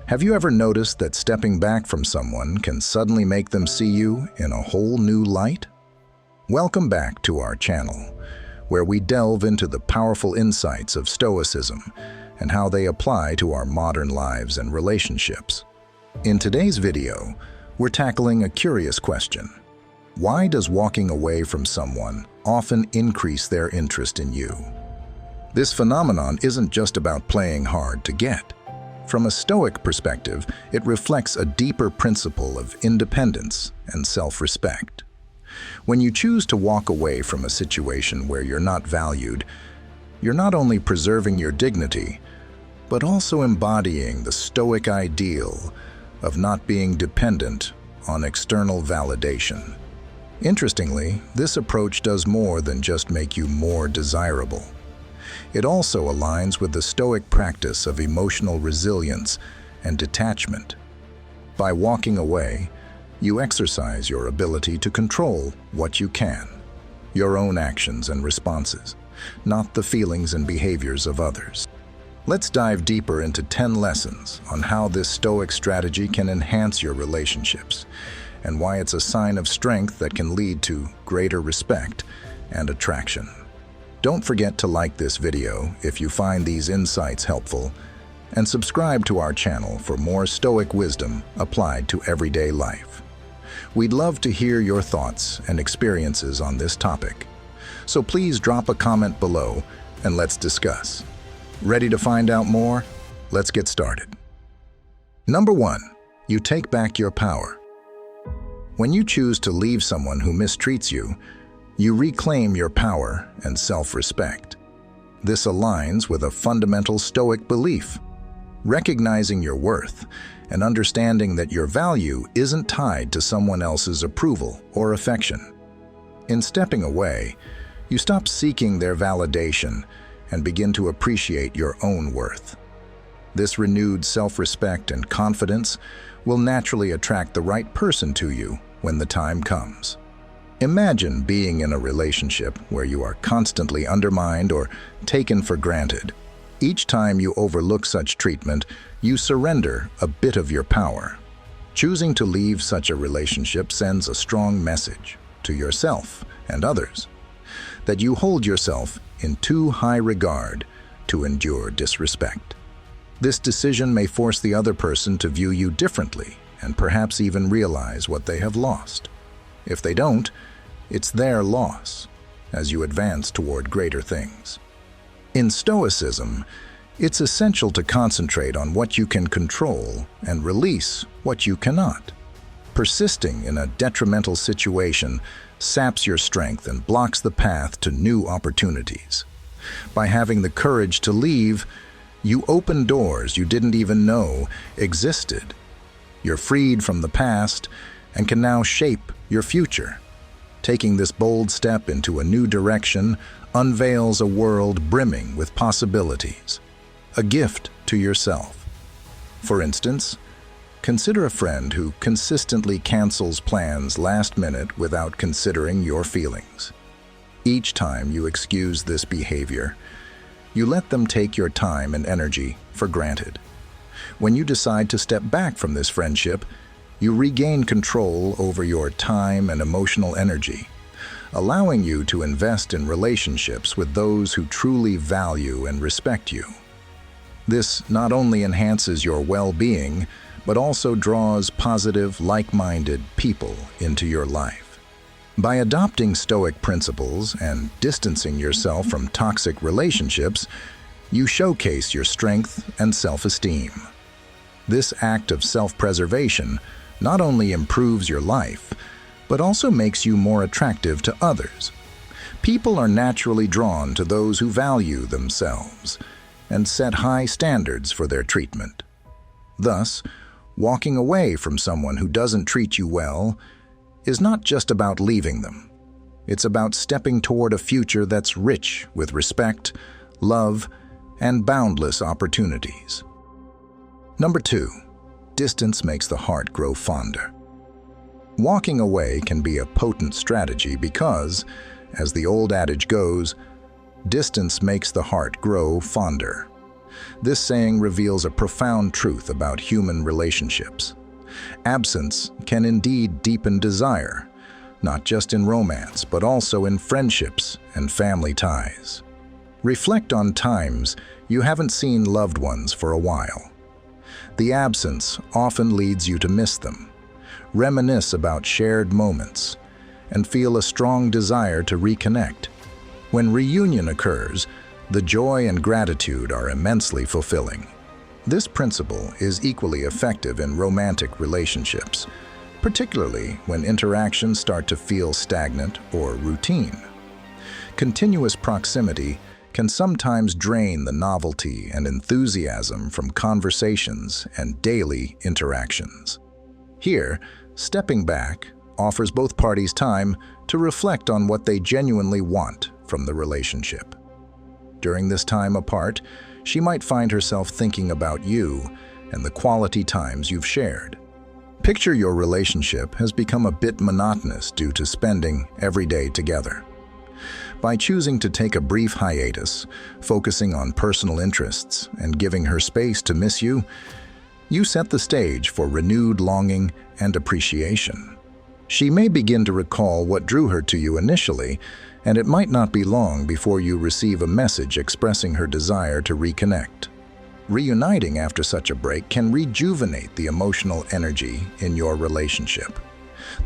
Have you ever noticed that stepping back from someone can suddenly make them see you in a whole new light? Welcome back to our channel, where we delve into the powerful insights of Stoicism and how they apply to our modern lives and relationships. In today's video, we're tackling a curious question. Why does walking away from someone often increase their interest in you? This phenomenon isn't just about playing hard to get. From a Stoic perspective, it reflects a deeper principle of independence and self-respect. When you choose to walk away from a situation where you're not valued, you're not only preserving your dignity, but also embodying the Stoic ideal of not being dependent on external validation. Interestingly, this approach does more than just make you more desirable. It also aligns with the Stoic practice of emotional resilience and detachment. By walking away, you exercise your ability to control what you can, your own actions and responses, not the feelings and behaviors of others. Let's dive deeper into 10 lessons on how this Stoic strategy can enhance your relationships and why it's a sign of strength that can lead to greater respect and attraction. Don't forget to like this video if you find these insights helpful, and subscribe to our channel for more Stoic wisdom applied to everyday life. We'd love to hear your thoughts and experiences on this topic, so please drop a comment below and let's discuss. Ready to find out more? Let's get started. Number 1. You take back your power. When you choose to leave someone who mistreats you, you reclaim your power and self-respect. This aligns with a fundamental Stoic belief, recognizing your worth and understanding that your value isn't tied to someone else's approval or affection. In stepping away, you stop seeking their validation and begin to appreciate your own worth. This renewed self-respect and confidence will naturally attract the right person to you when the time comes. Imagine being in a relationship where you are constantly undermined or taken for granted. Each time you overlook such treatment, you surrender a bit of your power. Choosing to leave such a relationship sends a strong message to yourself and others that you hold yourself in too high regard to endure disrespect. This decision may force the other person to view you differently and perhaps even realize what they have lost. If they don't, it's their loss as you advance toward greater things. In Stoicism, it's essential to concentrate on what you can control and release what you cannot. Persisting in a detrimental situation saps your strength and blocks the path to new opportunities. By having the courage to leave, you open doors you didn't even know existed. You're freed from the past and can now shape your future. Taking this bold step into a new direction unveils a world brimming with possibilities, a gift to yourself. For instance, consider a friend who consistently cancels plans last minute without considering your feelings. Each time you excuse this behavior, you let them take your time and energy for granted. When you decide to step back from this friendship, you regain control over your time and emotional energy, allowing you to invest in relationships with those who truly value and respect you. This not only enhances your well-being, but also draws positive, like-minded people into your life. By adopting Stoic principles and distancing yourself from toxic relationships, you showcase your strength and self-esteem. This act of self-preservation not only improves your life, but also makes you more attractive to others. People are naturally drawn to those who value themselves and set high standards for their treatment. Thus, walking away from someone who doesn't treat you well is not just about leaving them. It's about stepping toward a future that's rich with respect, love, and boundless opportunities. Number 2. Distance makes the heart grow fonder. Walking away can be a potent strategy because, as the old adage goes, distance makes the heart grow fonder. This saying reveals a profound truth about human relationships. Absence can indeed deepen desire, not just in romance, but also in friendships and family ties. Reflect on times you haven't seen loved ones for a while. The absence often leads you to miss them, reminisce about shared moments, and feel a strong desire to reconnect. When reunion occurs, the joy and gratitude are immensely fulfilling. This principle is equally effective in romantic relationships, particularly when interactions start to feel stagnant or routine. Continuous proximity can sometimes drain the novelty and enthusiasm from conversations and daily interactions. Here, stepping back offers both parties time to reflect on what they genuinely want from the relationship. During this time apart, she might find herself thinking about you and the quality times you've shared. Picture your relationship has become a bit monotonous due to spending every day together. By choosing to take a brief hiatus, focusing on personal interests, and giving her space to miss you, you set the stage for renewed longing and appreciation. She may begin to recall what drew her to you initially, and it might not be long before you receive a message expressing her desire to reconnect. Reuniting after such a break can rejuvenate the emotional energy in your relationship.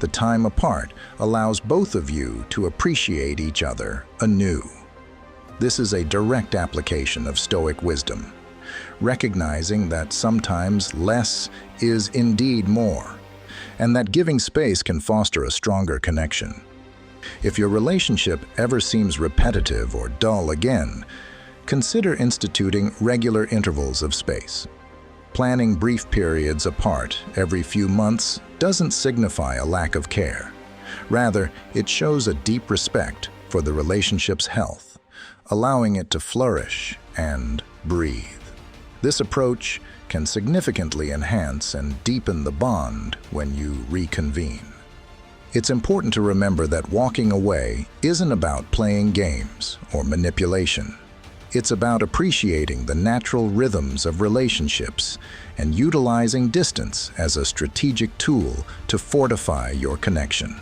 The time apart allows both of you to appreciate each other anew. This is a direct application of Stoic wisdom, recognizing that sometimes less is indeed more, and that giving space can foster a stronger connection. If your relationship ever seems repetitive or dull again, consider instituting regular intervals of space. Planning brief periods apart every few months doesn't signify a lack of care. Rather, it shows a deep respect for the relationship's health, allowing it to flourish and breathe. This approach can significantly enhance and deepen the bond when you reconvene. It's important to remember that walking away isn't about playing games or manipulation. It's about appreciating the natural rhythms of relationships and utilizing distance as a strategic tool to fortify your connection.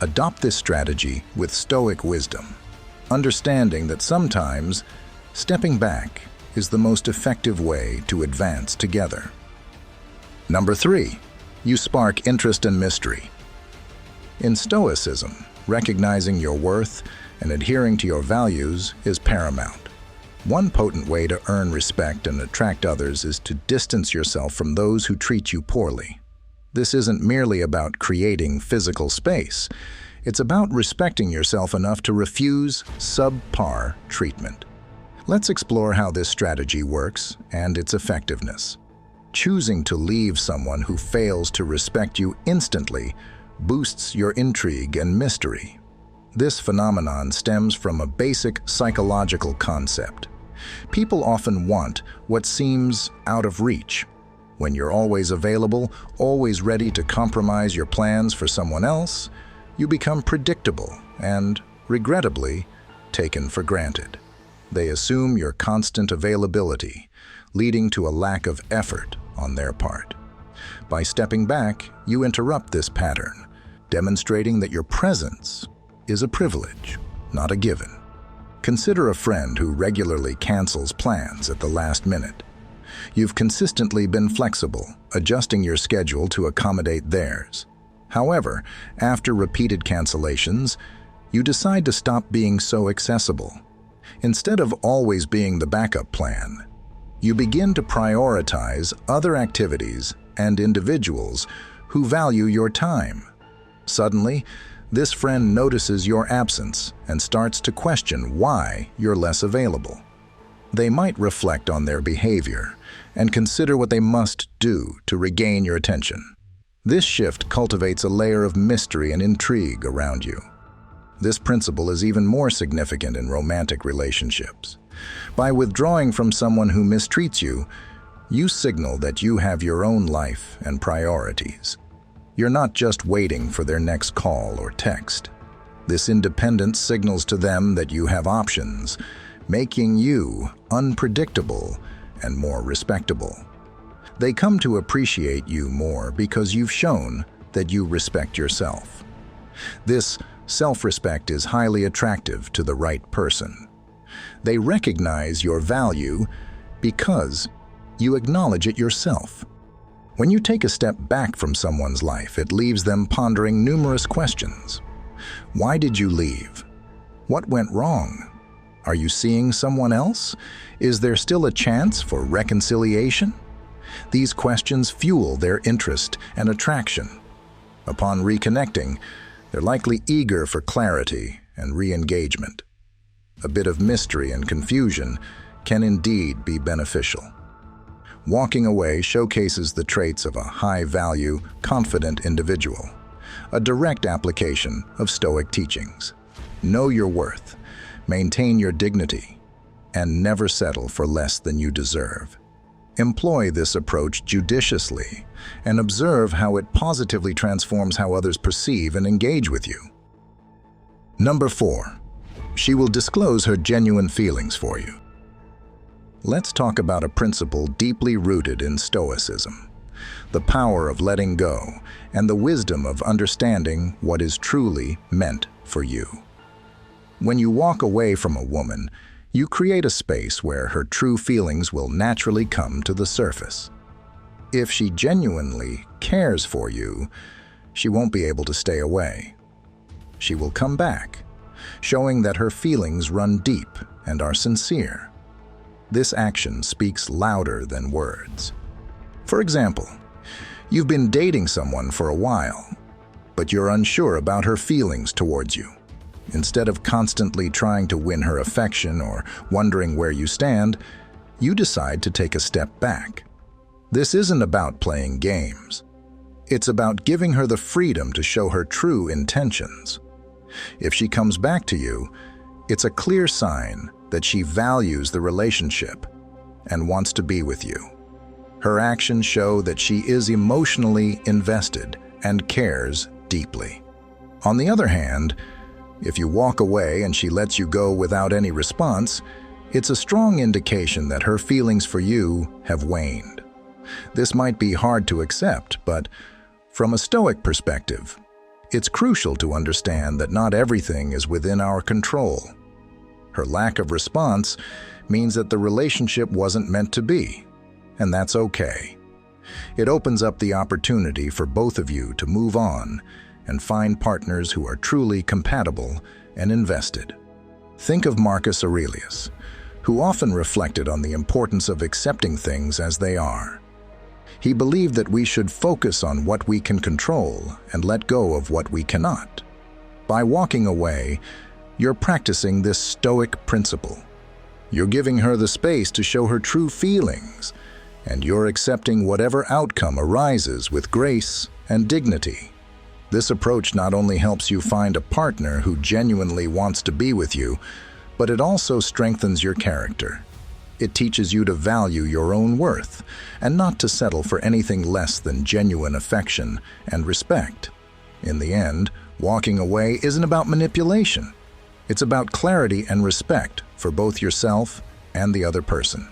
Adopt this strategy with Stoic wisdom, understanding that sometimes stepping back is the most effective way to advance together. Number 3, you spark interest and mystery. In Stoicism, recognizing your worth and adhering to your values is paramount. One potent way to earn respect and attract others is to distance yourself from those who treat you poorly. This isn't merely about creating physical space. It's about respecting yourself enough to refuse subpar treatment. Let's explore how this strategy works and its effectiveness. Choosing to leave someone who fails to respect you instantly boosts your intrigue and mystery. This phenomenon stems from a basic psychological concept. People often want what seems out of reach. When you're always available, always ready to compromise your plans for someone else, you become predictable and, regrettably, taken for granted. They assume your constant availability, leading to a lack of effort on their part. By stepping back, you interrupt this pattern, demonstrating that your presence is a privilege, not a given. Consider a friend who regularly cancels plans at the last minute. You've consistently been flexible, adjusting your schedule to accommodate theirs. However, after repeated cancellations, you decide to stop being so accessible. Instead of always being the backup plan, you begin to prioritize other activities and individuals who value your time. Suddenly, this friend notices your absence and starts to question why you're less available. They might reflect on their behavior and consider what they must do to regain your attention. This shift cultivates a layer of mystery and intrigue around you. This principle is even more significant in romantic relationships. By withdrawing from someone who mistreats you, you signal that you have your own life and priorities. You're not just waiting for their next call or text. This independence signals to them that you have options, making you unpredictable and more respectable. They come to appreciate you more because you've shown that you respect yourself. This self-respect is highly attractive to the right person. They recognize your value because you acknowledge it yourself. When you take a step back from someone's life, it leaves them pondering numerous questions. Why did you leave? What went wrong? Are you seeing someone else? Is there still a chance for reconciliation? These questions fuel their interest and attraction. Upon reconnecting, they're likely eager for clarity and re-engagement. A bit of mystery and confusion can indeed be beneficial. Walking away showcases the traits of a high-value, confident individual, a direct application of Stoic teachings. Know your worth, maintain your dignity, and never settle for less than you deserve. Employ this approach judiciously and observe how it positively transforms how others perceive and engage with you. Number 4. She will disclose her genuine feelings for you. Let's talk about a principle deeply rooted in Stoicism: the power of letting go and the wisdom of understanding what is truly meant for you. When you walk away from a woman, you create a space where her true feelings will naturally come to the surface. If she genuinely cares for you, she won't be able to stay away. She will come back, showing that her feelings run deep and are sincere. This action speaks louder than words. For example, you've been dating someone for a while, but you're unsure about her feelings towards you. Instead of constantly trying to win her affection or wondering where you stand, you decide to take a step back. This isn't about playing games. It's about giving her the freedom to show her true intentions. If she comes back to you, it's a clear sign that she values the relationship and wants to be with you. Her actions show that she is emotionally invested and cares deeply. On the other hand, if you walk away and she lets you go without any response, it's a strong indication that her feelings for you have waned. This might be hard to accept, but from a Stoic perspective, it's crucial to understand that not everything is within our control. Her lack of response means that the relationship wasn't meant to be, and that's okay. It opens up the opportunity for both of you to move on and find partners who are truly compatible and invested. Think of Marcus Aurelius, who often reflected on the importance of accepting things as they are. He believed that we should focus on what we can control and let go of what we cannot. By walking away, you're practicing this Stoic principle. You're giving her the space to show her true feelings, and you're accepting whatever outcome arises with grace and dignity. This approach not only helps you find a partner who genuinely wants to be with you, but it also strengthens your character. It teaches you to value your own worth and not to settle for anything less than genuine affection and respect. In the end, walking away isn't about manipulation. It's about clarity and respect for both yourself and the other person.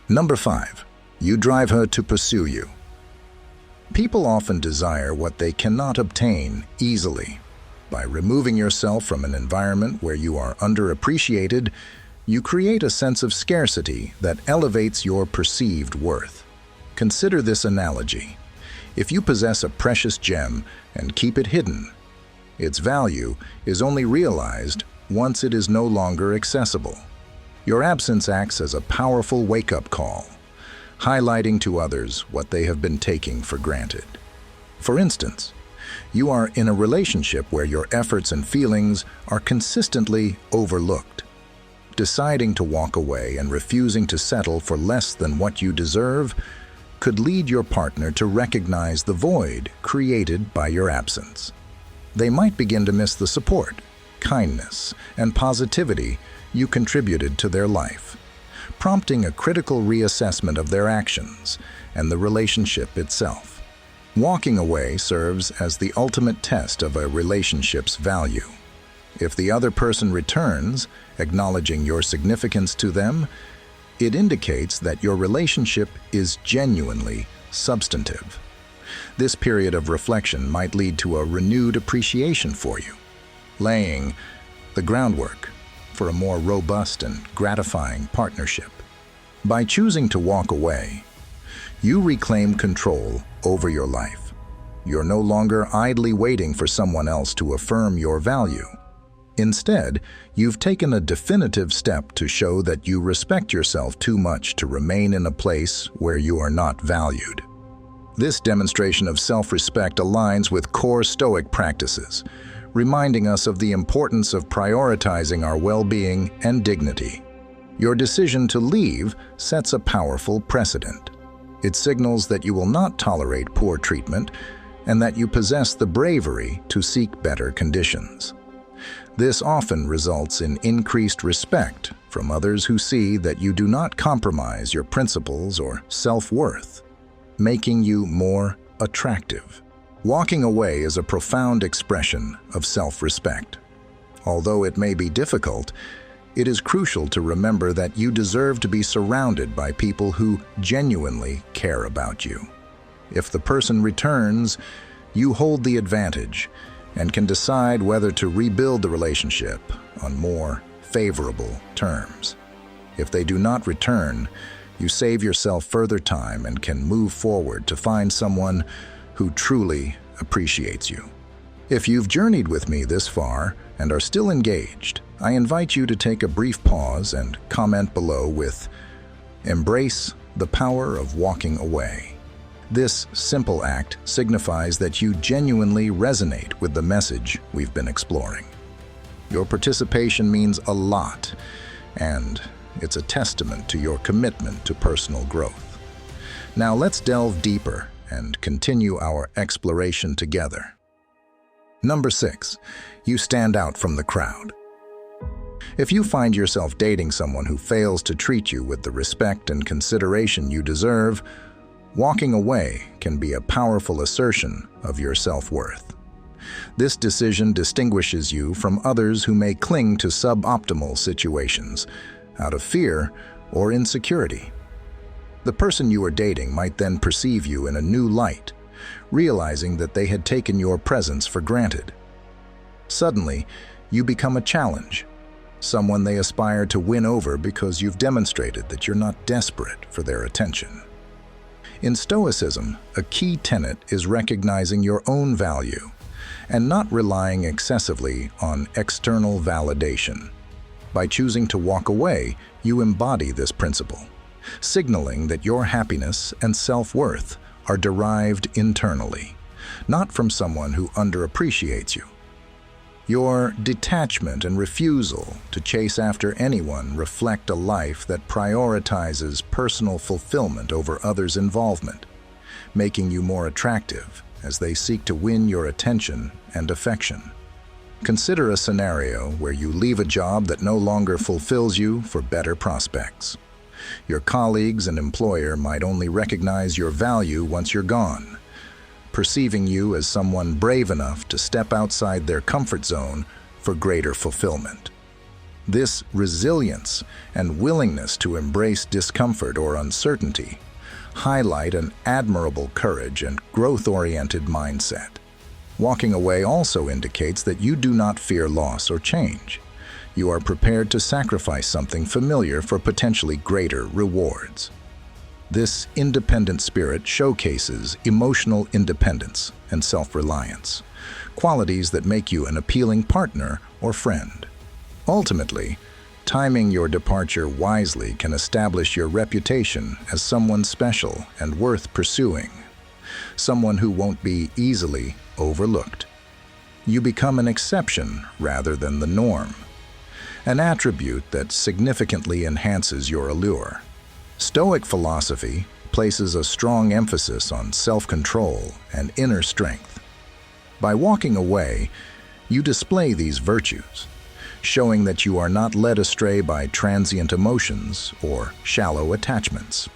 Number 5. You drive her to pursue you. People often desire what they cannot obtain easily. By removing yourself from an environment where you are underappreciated, you create a sense of scarcity that elevates your perceived worth. Consider this analogy. If you possess a precious gem and keep it hidden, its value is only realized once it is no longer accessible. Your absence acts as a powerful wake-up call, highlighting to others what they have been taking for granted. For instance, you are in a relationship where your efforts and feelings are consistently overlooked. Deciding to walk away and refusing to settle for less than what you deserve could lead your partner to recognize the void created by your absence. They might begin to miss the support, kindness, and positivity you contributed to their life, prompting a critical reassessment of their actions and the relationship itself. Walking away serves as the ultimate test of a relationship's value. If the other person returns, acknowledging your significance to them, it indicates that your relationship is genuinely substantive. This period of reflection might lead to a renewed appreciation for you, laying the groundwork for a more robust and gratifying partnership. By choosing to walk away, you reclaim control over your life. You're no longer idly waiting for someone else to affirm your value. Instead, you've taken a definitive step to show that you respect yourself too much to remain in a place where you are not valued. This demonstration of self-respect aligns with core Stoic practices, reminding us of the importance of prioritizing our well-being and dignity. Your decision to leave sets a powerful precedent. It signals that you will not tolerate poor treatment and that you possess the bravery to seek better conditions. This often results in increased respect from others who see that you do not compromise your principles or self-worth, making you more attractive. Walking away is a profound expression of self-respect. Although it may be difficult, it is crucial to remember that you deserve to be surrounded by people who genuinely care about you. If the person returns, you hold the advantage and can decide whether to rebuild the relationship on more favorable terms. If they do not return, you save yourself further time and can move forward to find someone who truly appreciates you. If you've journeyed with me this far and are still engaged, I invite you to take a brief pause and comment below with "Embrace the power of walking away." This simple act signifies that you genuinely resonate with the message we've been exploring. Your participation means a lot, and it's a testament to your commitment to personal growth. Now let's delve deeper and continue our exploration together. Number 6, you stand out from the crowd. If you find yourself dating someone who fails to treat you with the respect and consideration you deserve, walking away can be a powerful assertion of your self-worth. This decision distinguishes you from others who may cling to suboptimal situations out of fear or insecurity. The person you are dating might then perceive you in a new light, realizing that they had taken your presence for granted. Suddenly, you become a challenge, someone they aspire to win over because you've demonstrated that you're not desperate for their attention. In Stoicism, a key tenet is recognizing your own value and not relying excessively on external validation. By choosing to walk away, you embody this principle, signaling that your happiness and self-worth are derived internally, not from someone who underappreciates you. Your detachment and refusal to chase after anyone reflect a life that prioritizes personal fulfillment over others' involvement, making you more attractive as they seek to win your attention and affection. Consider a scenario where you leave a job that no longer fulfills you for better prospects. Your colleagues and employer might only recognize your value once you're gone, perceiving you as someone brave enough to step outside their comfort zone for greater fulfillment. This resilience and willingness to embrace discomfort or uncertainty highlight an admirable courage and growth-oriented mindset. Walking away also indicates that you do not fear loss or change. You are prepared to sacrifice something familiar for potentially greater rewards. This independent spirit showcases emotional independence and self-reliance, qualities that make you an appealing partner or friend. Ultimately, timing your departure wisely can establish your reputation as someone special and worth pursuing, someone who won't be easily overlooked. You become an exception rather than the norm, an attribute that significantly enhances your allure. Stoic philosophy places a strong emphasis on self-control and inner strength. By walking away, you display these virtues, showing that you are not led astray by transient emotions or shallow attachments.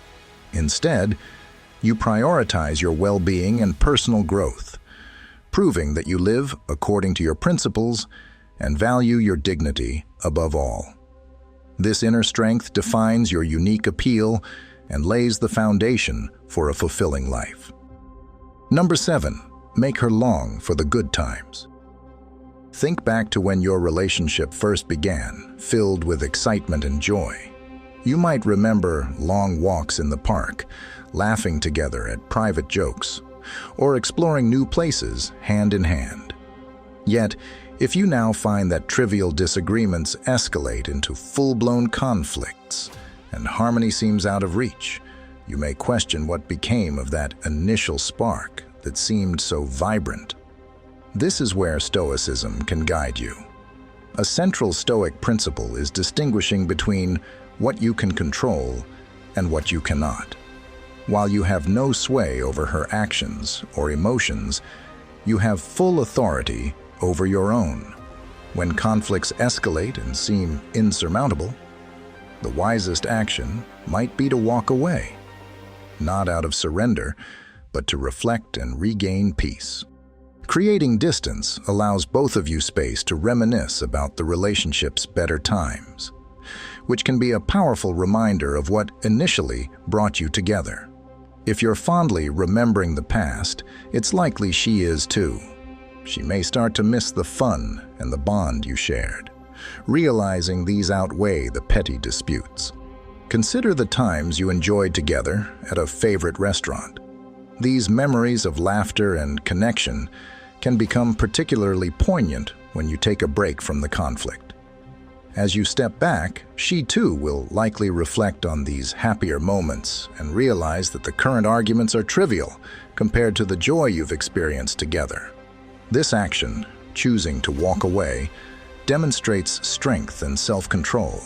Instead, you prioritize your well-being and personal growth, proving that you live according to your principles and value your dignity above all. This inner strength defines your unique appeal and lays the foundation for a fulfilling life. Number 7, make her long for the good times. Think back to when your relationship first began, filled with excitement and joy. You might remember long walks in the park, laughing together at private jokes, or exploring new places hand in hand. Yet, if you now find that trivial disagreements escalate into full-blown conflicts and harmony seems out of reach, you may question what became of that initial spark that seemed so vibrant. This is where Stoicism can guide you. A central Stoic principle is distinguishing between what you can control and what you cannot. While you have no sway over her actions or emotions, you have full authority over your own. When conflicts escalate and seem insurmountable, the wisest action might be to walk away, not out of surrender, but to reflect and regain peace. Creating distance allows both of you space to reminisce about the relationship's better times, which can be a powerful reminder of what initially brought you together. If you're fondly remembering the past, it's likely she is too. She may start to miss the fun and the bond you shared, realizing these outweigh the petty disputes. Consider the times you enjoyed together at a favorite restaurant. These memories of laughter and connection can become particularly poignant when you take a break from the conflict. As you step back, she too will likely reflect on these happier moments and realize that the current arguments are trivial compared to the joy you've experienced together. This action, choosing to walk away, demonstrates strength and self-control.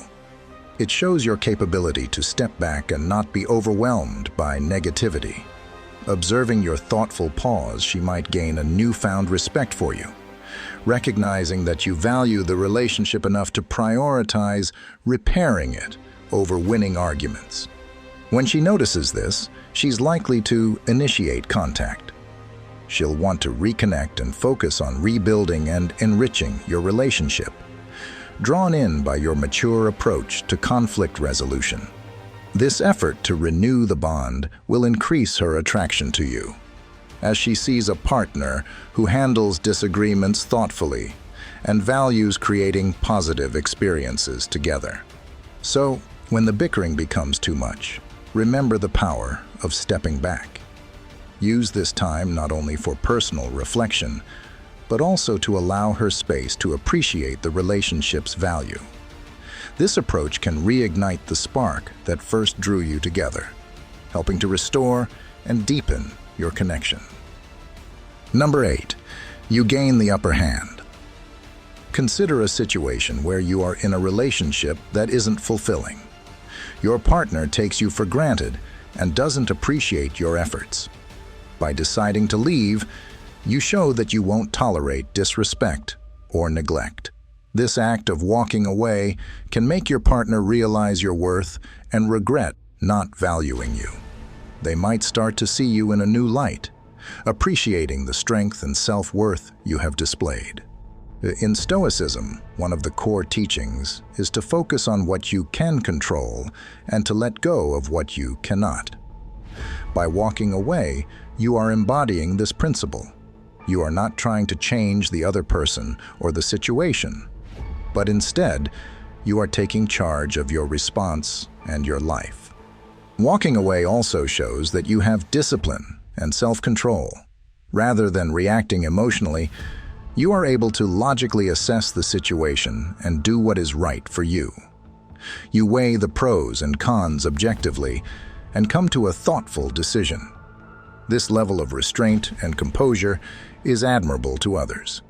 It shows your capability to step back and not be overwhelmed by negativity. Observing your thoughtful pause, she might gain a newfound respect for you, recognizing that you value the relationship enough to prioritize repairing it over winning arguments. When she notices this, she's likely to initiate contact. She'll want to reconnect and focus on rebuilding and enriching your relationship, drawn in by your mature approach to conflict resolution. This effort to renew the bond will increase her attraction to you, as she sees a partner who handles disagreements thoughtfully and values creating positive experiences together. So, when the bickering becomes too much, remember the power of stepping back. Use this time not only for personal reflection, but also to allow her space to appreciate the relationship's value. This approach can reignite the spark that first drew you together, helping to restore and deepen your connection. Number 8, you gain the upper hand. Consider a situation where you are in a relationship that isn't fulfilling. Your partner takes you for granted and doesn't appreciate your efforts. By deciding to leave, you show that you won't tolerate disrespect or neglect. This act of walking away can make your partner realize your worth and regret not valuing you. They might start to see you in a new light, appreciating the strength and self-worth you have displayed. In Stoicism, one of the core teachings is to focus on what you can control and to let go of what you cannot. By walking away, you are embodying this principle. You are not trying to change the other person or the situation, but instead, you are taking charge of your response and your life. Walking away also shows that you have discipline and self-control. Rather than reacting emotionally, you are able to logically assess the situation and do what is right for you. You weigh the pros and cons objectively and come to a thoughtful decision. This level of restraint and composure is admirable to others.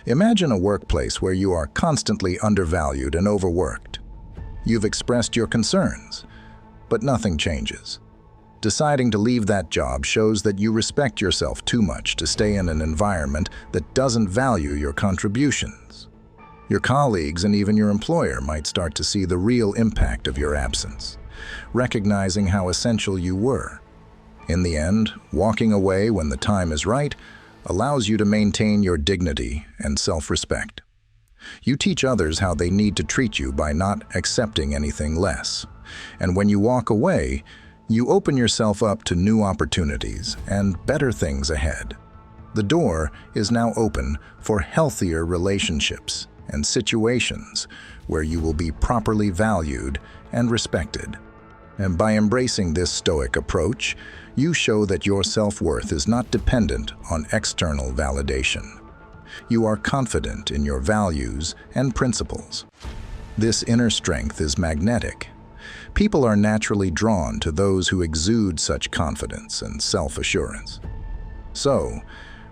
Imagine a workplace where you are constantly undervalued and overworked. You've expressed your concerns, but nothing changes. Deciding to leave that job shows that you respect yourself too much to stay in an environment that doesn't value your contributions. Your colleagues and even your employer might start to see the real impact of your absence, recognizing how essential you were. In the end, walking away when the time is right allows you to maintain your dignity and self-respect. You teach others how they need to treat you by not accepting anything less. And when you walk away, you open yourself up to new opportunities and better things ahead. The door is now open for healthier relationships and situations where you will be properly valued and respected. And by embracing this Stoic approach, you show that your self-worth is not dependent on external validation. You are confident in your values and principles. This inner strength is magnetic. People are naturally drawn to those who exude such confidence and self-assurance. So,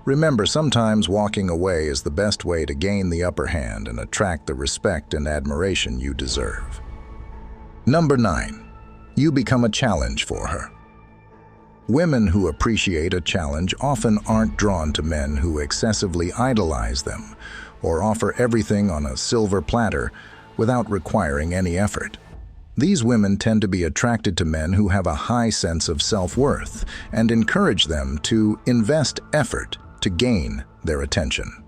remember, sometimes walking away is the best way to gain the upper hand and attract the respect and admiration you deserve. Number 9. You become a challenge for her. Women who appreciate a challenge often aren't drawn to men who excessively idolize them or offer everything on a silver platter without requiring any effort. These women tend to be attracted to men who have a high sense of self-worth and encourage them to invest effort to gain their attention.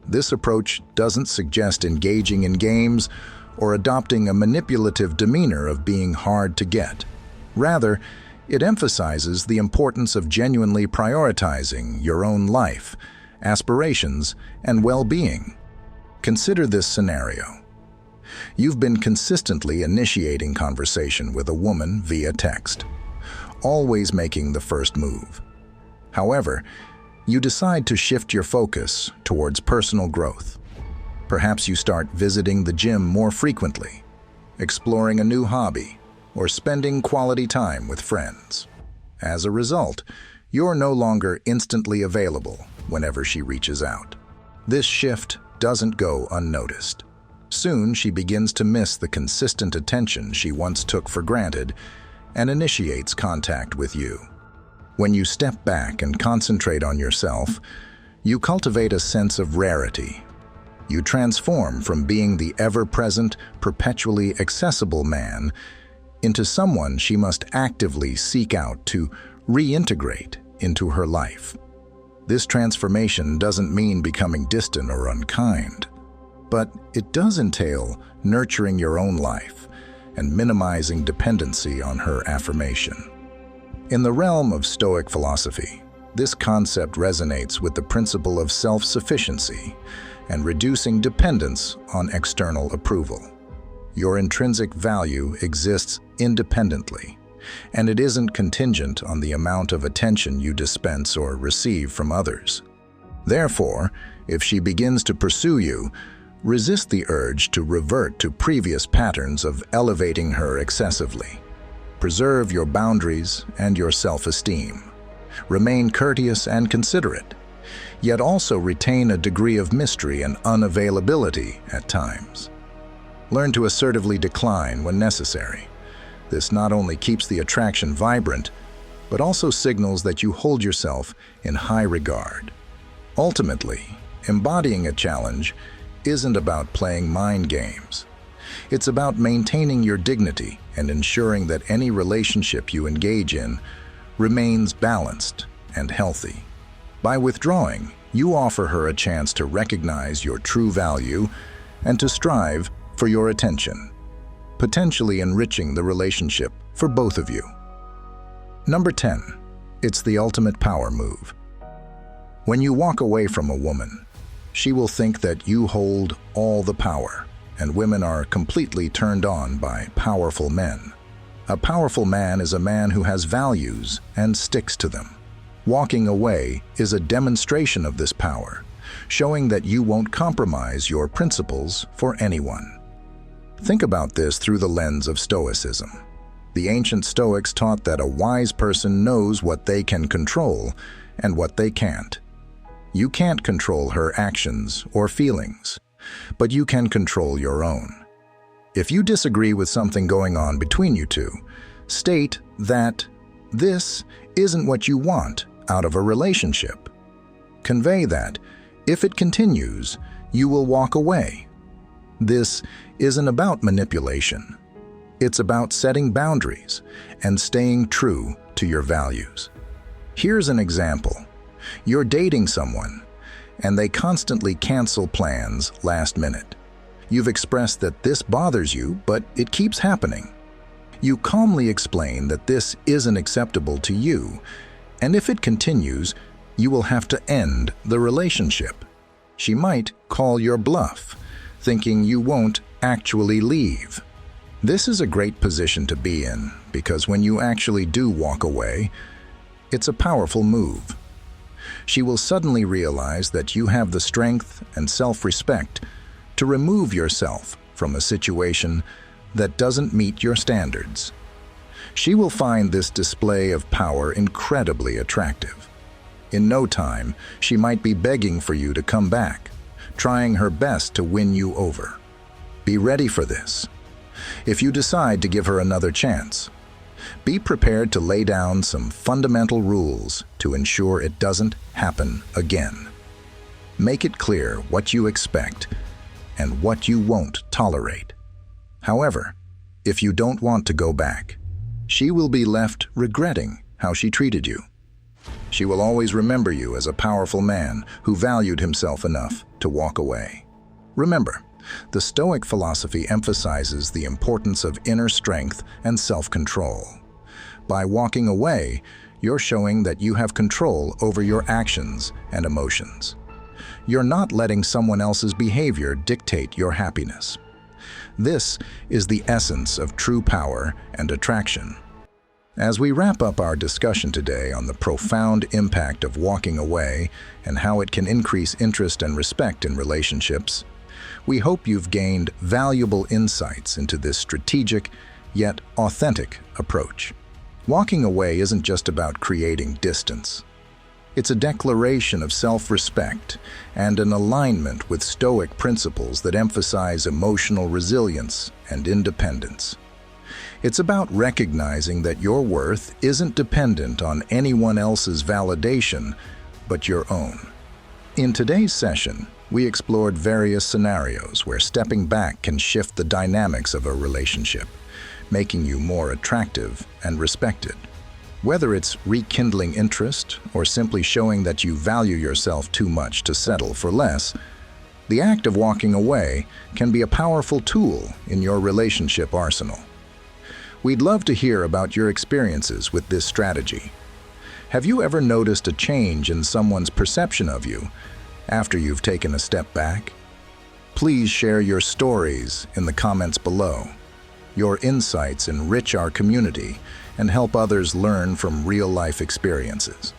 This approach doesn't suggest engaging in games or adopting a manipulative demeanor of being hard to get. Rather, it emphasizes the importance of genuinely prioritizing your own life, aspirations, and well-being. Consider this scenario. You've been consistently initiating conversation with a woman via text, always making the first move. However, you decide to shift your focus towards personal growth. Perhaps you start visiting the gym more frequently, exploring a new hobby, or spending quality time with friends. As a result, you're no longer instantly available whenever she reaches out. This shift doesn't go unnoticed. Soon, she begins to miss the consistent attention she once took for granted and initiates contact with you. When you step back and concentrate on yourself, you cultivate a sense of rarity. You transform from being the ever-present, perpetually accessible man into someone she must actively seek out to reintegrate into her life. This transformation doesn't mean becoming distant or unkind, but it does entail nurturing your own life and minimizing dependency on her affirmation. In the realm of Stoic philosophy, this concept resonates with the principle of self-sufficiency and reducing dependence on external approval. Your intrinsic value exists independently, and it isn't contingent on the amount of attention you dispense or receive from others. Therefore, if she begins to pursue you, resist the urge to revert to previous patterns of elevating her excessively. Preserve your boundaries and your self-esteem. Remain courteous and considerate, yet also retain a degree of mystery and unavailability at times. Learn to assertively decline when necessary. This not only keeps the attraction vibrant, but also signals that you hold yourself in high regard. Ultimately, embodying a challenge isn't about playing mind games. It's about maintaining your dignity and ensuring that any relationship you engage in remains balanced and healthy. By withdrawing, you offer her a chance to recognize your true value and to strive for your attention, potentially enriching the relationship for both of you. Number 10. It's the ultimate power move. When you walk away from a woman, she will think that you hold all the power, and women are completely turned on by powerful men. A powerful man is a man who has values and sticks to them. Walking away is a demonstration of this power, showing that you won't compromise your principles for anyone. Think about this through the lens of Stoicism. The ancient Stoics taught that a wise person knows what they can control and what they can't. You can't control her actions or feelings, but you can control your own. If you disagree with something going on between you two, state that this isn't what you want out of a relationship. Convey that, if it continues, you will walk away. This isn't about manipulation. It's about setting boundaries and staying true to your values. Here's an example. You're dating someone, and they constantly cancel plans last minute. You've expressed that this bothers you, but it keeps happening. You calmly explain that this isn't acceptable to you, and if it continues, you will have to end the relationship. She might call your bluff, thinking you won't actually leave. This is a great position to be in, because when you actually do walk away, it's a powerful move. She will suddenly realize that you have the strength and self-respect to remove yourself from a situation that doesn't meet your standards. She will find this display of power incredibly attractive. In no time, she might be begging for you to come back, trying her best to win you over. Be ready for this. If you decide to give her another chance, be prepared to lay down some fundamental rules to ensure it doesn't happen again. Make it clear what you expect and what you won't tolerate. However, if you don't want to go back, she will be left regretting how she treated you. She will always remember you as a powerful man who valued himself enough to walk away. Remember, the Stoic philosophy emphasizes the importance of inner strength and self-control. By walking away, you're showing that you have control over your actions and emotions. You're not letting someone else's behavior dictate your happiness. This is the essence of true power and attraction. As we wrap up our discussion today on the profound impact of walking away and how it can increase interest and respect in relationships, we hope you've gained valuable insights into this strategic yet authentic approach. Walking away isn't just about creating distance. It's a declaration of self-respect and an alignment with Stoic principles that emphasize emotional resilience and independence. It's about recognizing that your worth isn't dependent on anyone else's validation, but your own. In today's session, we explored various scenarios where stepping back can shift the dynamics of a relationship, making you more attractive and respected. Whether it's rekindling interest or simply showing that you value yourself too much to settle for less, the act of walking away can be a powerful tool in your relationship arsenal. We'd love to hear about your experiences with this strategy. Have you ever noticed a change in someone's perception of you after you've taken a step back? Please share your stories in the comments below. Your insights enrich our community and help others learn from real-life experiences.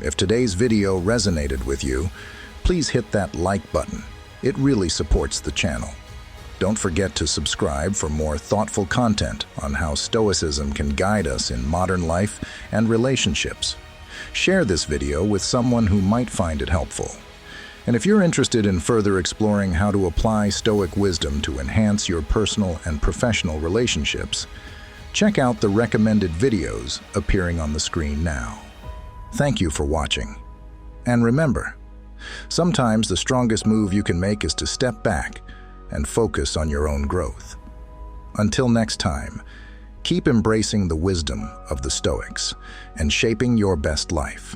If today's video resonated with you, please hit that like button. It really supports the channel. Don't forget to subscribe for more thoughtful content on how Stoicism can guide us in modern life and relationships. Share this video with someone who might find it helpful. And if you're interested in further exploring how to apply Stoic wisdom to enhance your personal and professional relationships, check out the recommended videos appearing on the screen now. Thank you for watching. And remember, sometimes the strongest move you can make is to step back and focus on your own growth. Until next time, keep embracing the wisdom of the Stoics and shaping your best life.